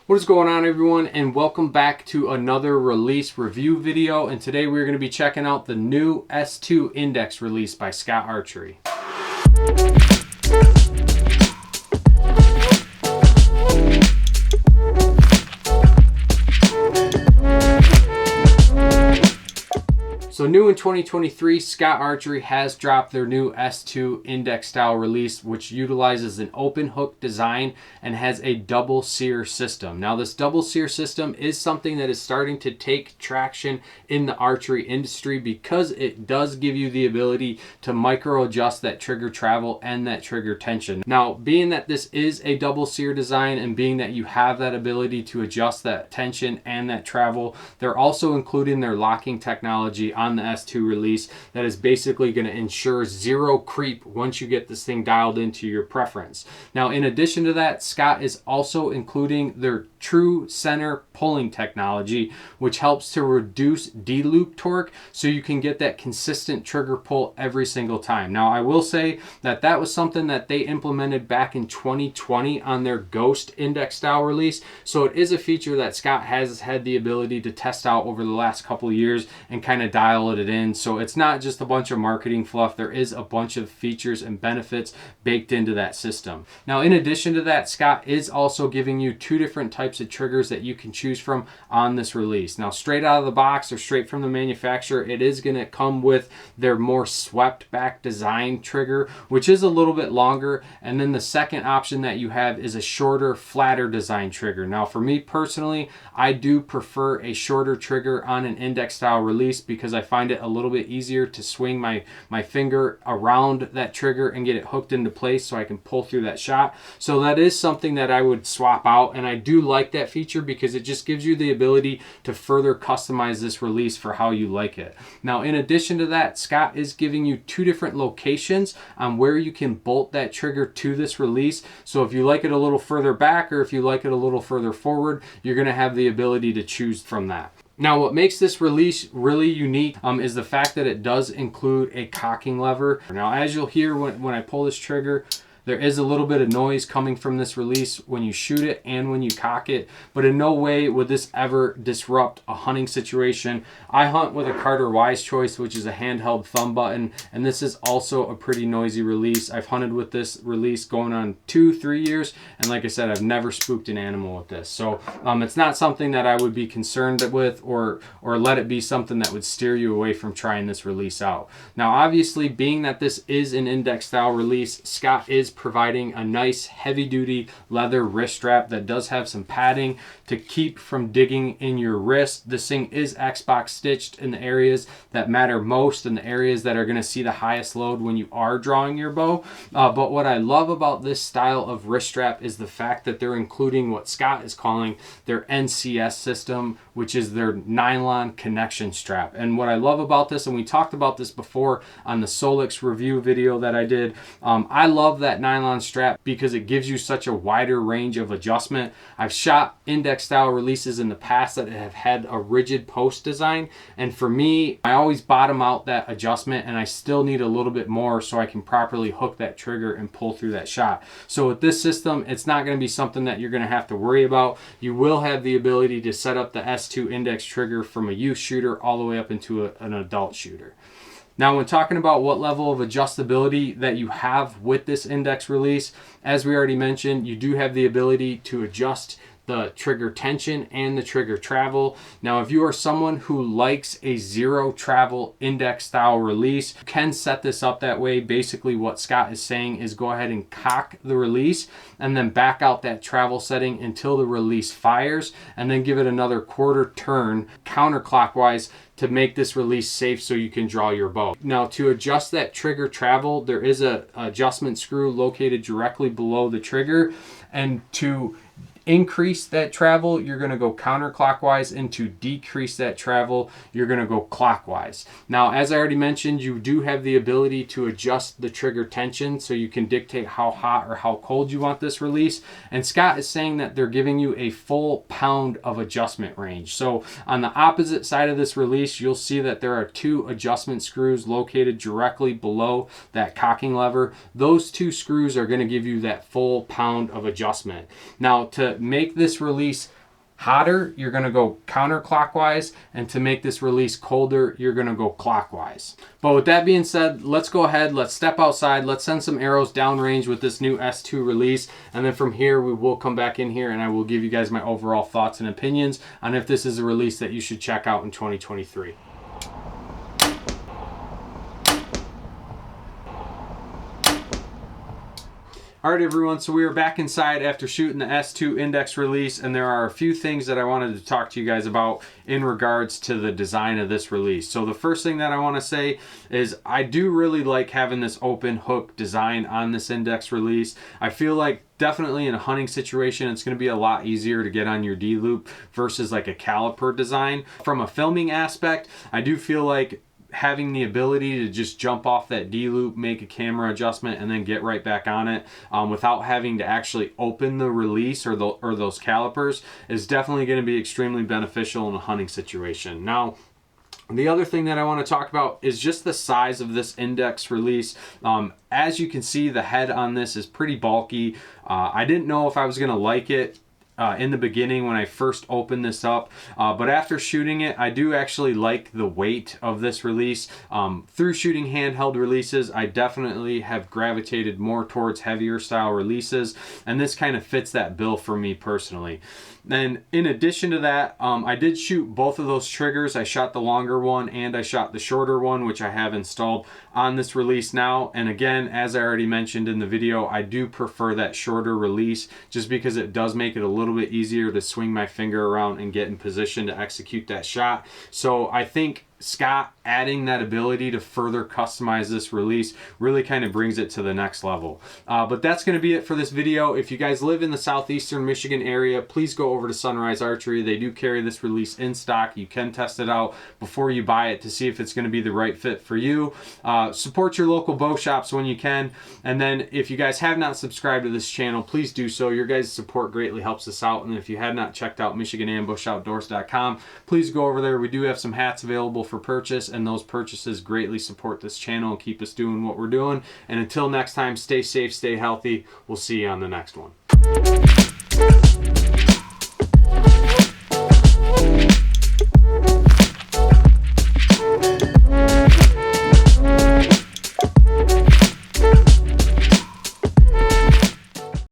What is going on, everyone, and welcome back to another release review video. And today we're going to be checking out the new S2 Index Release by Scott Archery. So new in 2023, Scott Archery has dropped their new S2 Index style release, which utilizes an open hook design and has a double sear system. Now this double sear system is something that is starting to take traction in the archery industry because it does give you the ability to micro adjust that trigger travel and that trigger tension. Now, being that this is a double sear design and being that you have that ability to adjust that tension and that travel, they're also including their locking technology on the S2 release that is basically going to ensure zero creep once you get this thing dialed into your preference. Now, in addition to that, Scott is also including their true center pulling technology, which helps to reduce D-loop torque so you can get that consistent trigger pull every single time. Now, I will say that that was something that they implemented back in 2020 on their Ghost Index style release. So it is a feature that Scott has had the ability to test out over the last couple of years and kind of dial it in. So it's not just a bunch of marketing fluff. There is a bunch of features and benefits baked into that system. Now, in addition to that, Scott is also giving you two different types of triggers that you can choose from on this release. Now, straight out of the box or straight from the manufacturer, it is going to come with their more swept back design trigger, which is a little bit longer. And then the second option that you have is a shorter, flatter design trigger. Now, for me personally, I do prefer a shorter trigger on an index style release because I find it a little bit easier to swing my finger around that trigger and get it hooked into place so I can pull through that shot. So that is something that I would swap out, and I do like that feature because it just gives you the ability to further customize this release for how you like it. Now, in addition to that, Scott is giving you two different locations on where you can bolt that trigger to this release. So if you like it a little further back or if you like it a little further forward, you're going to have the ability to choose from that. Now, what makes this release really unique is the fact that it does include a cocking lever. Now, as you'll hear when I pull this trigger, there is a little bit of noise coming from this release when you shoot it and when you cock it, but in no way would this ever disrupt a hunting situation. I hunt with a Carter Wise Choice, which is a handheld thumb button, and this is also a pretty noisy release. I've hunted with this release going on 2-3 years, and like I said, I've never spooked an animal with this. So it's not something that I would be concerned with or let it be something that would steer you away from trying this release out. Now, obviously, being that this is an index style release, Scott is providing a nice heavy-duty leather wrist strap that does have some padding to keep from digging in your wrist. This thing is Xbox stitched in the areas that matter most and the areas that are going to see the highest load when you are drawing your bow. But what I love about this style of wrist strap is the fact that they're including what Scott is calling their NCS system, which is their nylon connection strap. And what I love about this, and we talked about this before on the Solix review video that I did, I love that nylon strap because it gives you such a wider range of adjustment. I've shot index style releases in the past that have had a rigid post design, and for me, I always bottom out that adjustment and I still need a little bit more so I can properly hook that trigger and pull through that shot. So with this system, it's not going to be something that you're going to have to worry about. You will have the ability to set up the S2 Index trigger from a youth shooter all the way up into an adult shooter. Now, when talking about what level of adjustability that you have with this index release, as we already mentioned, you do have the ability to adjust the trigger tension and the trigger travel. Now, if you are someone who likes a zero travel index style release, you can set this up that way. Basically, what Scott is saying is go ahead and cock the release and then back out that travel setting until the release fires, and then give it another quarter turn counterclockwise to make this release safe so you can draw your bow. Now, to adjust that trigger travel, there is a adjustment screw located directly below the trigger, and to increase that travel, you're going to go counterclockwise, and to decrease that travel, you're going to go clockwise. Now, as I already mentioned, you do have the ability to adjust the trigger tension so you can dictate how hot or how cold you want this release. And Scott is saying that they're giving you a full pound of adjustment range. So on the opposite side of this release, you'll see that there are two adjustment screws located directly below that cocking lever. Those two screws are going to give you that full pound of adjustment. Now, to make this release hotter, you're going to go counterclockwise, and to make this release colder, you're going to go clockwise. But with that being said, let's go ahead, let's step outside, let's send some arrows downrange with this new S2 release, and then from here we will come back in here and I will give you guys my overall thoughts and opinions on if this is a release that you should check out in 2023. All right, everyone, so we are back inside after shooting the S2 Index Release, and there are a few things that I wanted to talk to you guys about in regards to the design of this release. So the first thing that I want to say is I do really like having this open hook design on this Index Release. I feel like definitely in a hunting situation, it's going to be a lot easier to get on your D-loop versus like a caliper design. From a filming aspect, I do feel like having the ability to just jump off that D-loop, make a camera adjustment, and then get right back on it without having to actually open the release or those calipers is definitely going to be extremely beneficial in a hunting situation. Now, the other thing that I want to talk about is just the size of this Index Release. As you can see, the head on this is pretty bulky. I didn't know if I was going to like it in the beginning when I first opened this up, but after shooting it, I do actually like the weight of this release. Through shooting handheld releases, I definitely have gravitated more towards heavier style releases, and this kind of fits that bill for me personally. Then in addition to that, I did shoot both of those triggers. I shot the longer one and I shot the shorter one, which I have installed on this release now. And again, as I already mentioned in the video, I do prefer that shorter release just because it does make it a little bit easier to swing my finger around and get in position to execute that shot. So I think Scott adding that ability to further customize this release really kind of brings it to the next level. But that's going to be it for this video. If you guys live in the southeastern Michigan area, please go over to Sunrise Archery. They do carry this release in stock. You can test it out before you buy it to see if it's going to be the right fit for you. Support your local bow shops when you can. And then if you guys have not subscribed to this channel, please do so. Your guys' support greatly helps us out. And if you have not checked out MichiganAmbushoutdoors.com, please go over there. We do have some hats available for purchase, and those purchases greatly support this channel and keep us doing what we're doing. And until next time, stay safe, stay healthy. We'll see you on the next one.